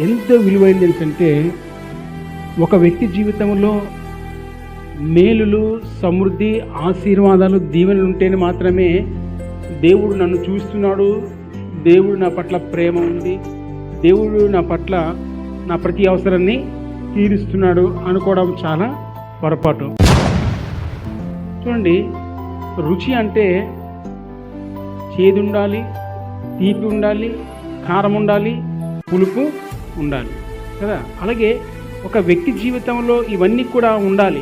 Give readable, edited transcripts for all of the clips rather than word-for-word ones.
ఎంత విలువైంది ఏంటంటే, ఒక వ్యక్తి జీవితంలో మేలులు, సమృద్ధి, ఆశీర్వాదాలు, దీవెనలు ఉంటేనే మాత్రమే దేవుడు నన్ను చూస్తున్నాడు, దేవుడు నా పట్ల ప్రేమ ఉంది, దేవుడు నా పట్ల నా ప్రతి అవసరాన్ని తీరుస్తున్నాడు అనుకోవడం చాలా పొరపాటు. చూడండి, రుచి అంటే చేదు ఉండాలి, తీపి ఉండాలి, కారం ఉండాలి, పులుపు ఉండాలి కదా. అలాగే ఒక వ్యక్తి జీవితంలో ఇవన్నీ కూడా ఉండాలి.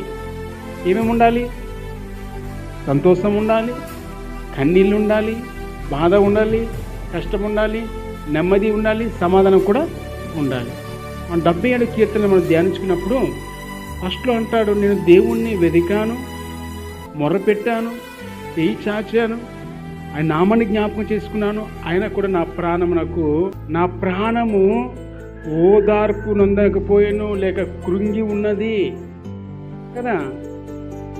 ఏమేమి ఉండాలి? సంతోషం ఉండాలి, కన్నీళ్ళు ఉండాలి, బాధ ఉండాలి, కష్టం ఉండాలి, నెమ్మది ఉండాలి, సమాధానం కూడా ఉండాలి. మన 77 కీర్తనలు మనం ధ్యానించుకున్నప్పుడు ఫస్ట్లో అంటాడు, నేను దేవుణ్ణి వెదికాను, మొర్రపెట్టాను, చేయి చాచాను, ఆయన నామాన్ని జ్ఞాపకం చేసుకున్నాను, ఆయన కూడా నా ప్రాణము ఓదార్పు నొందకపోయాను, లేక కృంగి ఉన్నది కదా.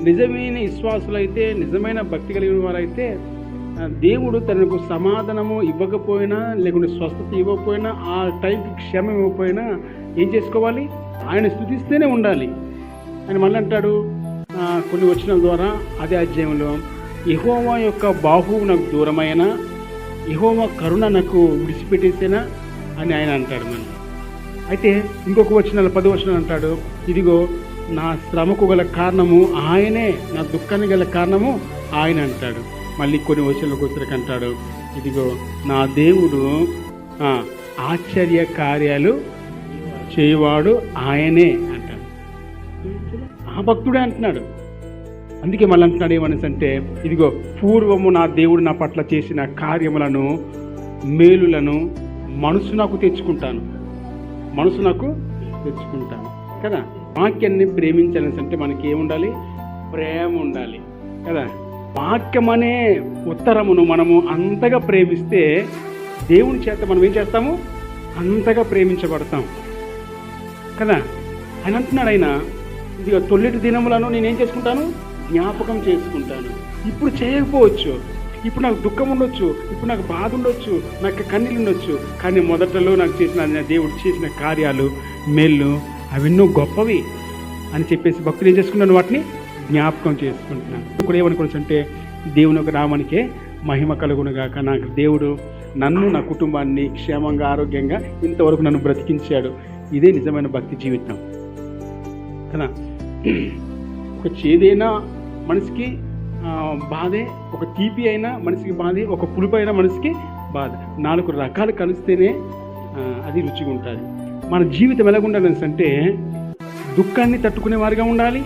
నిజమైన విశ్వాసులైతే, నిజమైన భక్తి కలిగిన వారైతే దేవుడు తనకు సమాధానము ఇవ్వకపోయినా, లేకుంటే స్వస్థత ఇవ్వకపోయినా, ఆ టైంకి క్షేమం ఇవ్వకపోయినా ఏం చేసుకోవాలి? ఆయన స్తుతిస్తూనే ఉండాలి. ఆయన మళ్ళీ అంటాడు కొన్ని వచనాల ద్వారా అదే అధ్యాయంలో, యెహోవా యొక్క బాహువు నాకు దూరమైన, యెహోవా కరుణ నాకు విడిచిపెట్టేసేనా అని ఆయన అంటాడు. మనం అయితే ఇంకొక వచనాలు 10 వచనాలు అంటాడు, ఇదిగో నా శ్రమకు గల కారణము ఆయనే, నా దుఃఖానికి గల కారణము ఆయన అంటాడు. మళ్ళీ కొన్ని వచనాలకు వచ్చరికి అంటాడు, ఇదిగో నా దేవుడు ఆశ్చర్య కార్యాలు చేయవాడు ఆయనే అంటాడు. ఆ భక్తుడే అంటున్నాడు. అందుకే మళ్ళీ అంటున్నాడు ఏమనేసి అంటే, ఇదిగో పూర్వము నా దేవుడు నా పట్ల చేసిన కార్యములను, మేలులను మనసు నాకు తెచ్చుకుంటాను కదా. వాక్యాన్ని ప్రేమించాలని అంటే మనకి ఏముండాలి? ప్రేమ ఉండాలి కదా. వాక్యం అనే ఉత్తరమును మనము అంతగా ప్రేమిస్తే దేవుని చేత మనం ఏం చేస్తాము? అంతగా ప్రేమించబడతాం కదా. ఆయన అంటున్నాడు, ఆయన ఇదిగో తొలిటి దినములను నేనేం చేసుకుంటాను? జ్ఞాపకం చేసుకుంటాను. ఇప్పుడు చేయకపోవచ్చు, ఇప్పుడు నాకు దుఃఖం ఉండొచ్చు, ఇప్పుడు నాకు బాధ ఉండొచ్చు, నాకు కన్నీళ్ళు ఉండొచ్చు, కానీ మొదటలో నాకు చేసిన దేవుడు చేసిన కార్యాలు, మేళ్ళు అవెన్నో గొప్పవి అని చెప్పేసి భక్తులు ఏం చేసుకున్నాను? వాటిని జ్ఞాపకం చేసుకుంటున్నాను. ఇప్పుడు ఏమనుకోవచ్చు అంటే, దేవుని యొక్క నామానికే మహిమ కలుగునుగాక, నాకు దేవుడు నన్ను, నా కుటుంబాన్ని క్షేమంగా, ఆరోగ్యంగా ఇంతవరకు నన్ను బ్రతికించాడు. ఇదే నిజమైన భక్తి జీవితం కదా. ఒక చేదైనా మనసుకి బాధే, ఒక తీపి అయినా మనసుకి బాధే, ఒక పులుపు అయినా మనసుకి బాధ. 4 రకాలు కలిస్తేనే అది రుచిగా ఉంటుంది. మన జీవితం ఎలాగుండాలి అంటే, దుఃఖాన్ని తట్టుకునే వారిగా ఉండాలి,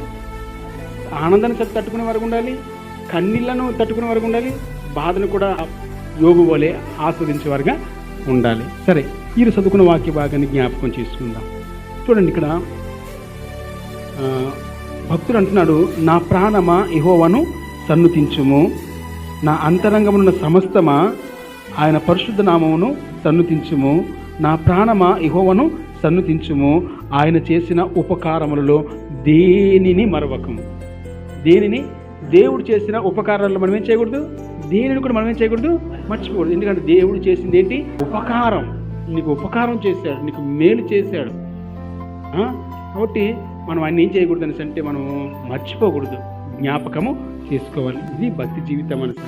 ఆనందాన్ని తట్టుకునే వారిగా ఉండాలి, కన్నీళ్లను తట్టుకునే వారిగా ఉండాలి, బాధను కూడా యోగు వలె ఆస్వాదించే వారిగా ఉండాలి. సరే, ఈరోజు చదువుకున్న వాక్య భాగాన్ని జ్ఞాపకం చేసుకుందాం. చూడండి, ఇక్కడ భక్తుడు అంటున్నాడు, నా ప్రాణమా యెహోవాను సన్నుతించుము, నా అంతరంగమున్న సమస్తమా ఆయన పరిశుద్ధ నామమును సన్నుతించుము, నా ప్రాణమా యెహోవాను సన్నుతించుము, ఆయన చేసిన ఉపకారములలో దేనిని మరవకము. దేనిని? దేవుడు చేసిన ఉపకారాలను మనం ఏం చేయకూడదు, దేనిని కూడా మనం ఏం చేయకూడదు, మర్చిపోకూడదు. ఎందుకంటే దేవుడు చేసింది ఏంటి? ఉపకారం. నీకు ఉపకారం చేశాడు, నీకు మేలు చేశాడు. కాబట్టి మనం ఆయన ఏం చేయకూడదు అనేసి అంటే, మనము మర్చిపోకూడదు, జ్ఞాపకము చేసుకోవాలి. ఇది భక్తి జీవితం అనేసి.